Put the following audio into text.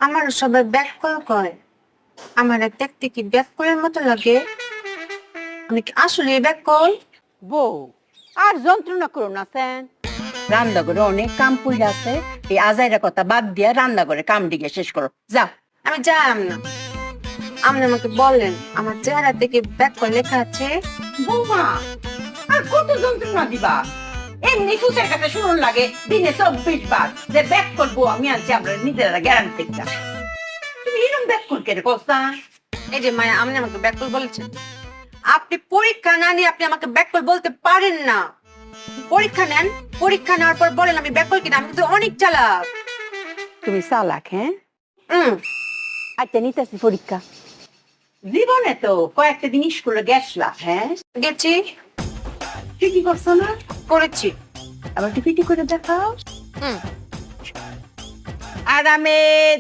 আমার সবাই back call কয়। আমার দেখতে কি ব্যাক কলের মতো লাগে? আমি কি আসলে ব্যাক কল? বউ আর যন্ত্রণা করো না সেন, রান্না করে অনেক কাম পড়ে আছে। এই আজাইরা কথা বাদ দিয়া রান্না করে কাম দিকে শেষ করো, যাও। আমি যাইম না। আপনি আমাকে বলেন আমার চেহারা থেকে ব্যাক কল লেখা আছে। বৌমা আর কত যন্ত্রণা দিবা? এমনি সুতের কাছে শুনুন লাগে দিনে 24 বার যে ব্যাক করবো আমি আনছি, আমরা নিজেরা গ্যারান্টি দিচ্ছি। তুমি এরকম ব্যাক কল কেটে কস্তা? এই যে মায়া, আপনি আমাকে ব্যাক কল বলেছেন। আপনি পরীক্ষা না নিয়ে আপনি আমাকে ব্যাক কল বলতে পারেন না। পরীক্ষা নেন, পরীক্ষা নেওয়ার পর বলেন আমি ব্যাক কল কিনা। আমি তো অনেক চালাক। তুমি চালাক, হ্যাঁ? হুম। আচ্ছা নিতেছি পরীক্ষা। জীবনে তো কয়েকটা দিন স্কুলে গেছলা, হ্যাঁ? গেছি। কি করছো না? করেছি। আবার টিপিটি করে দেখাও। হুম। আরামে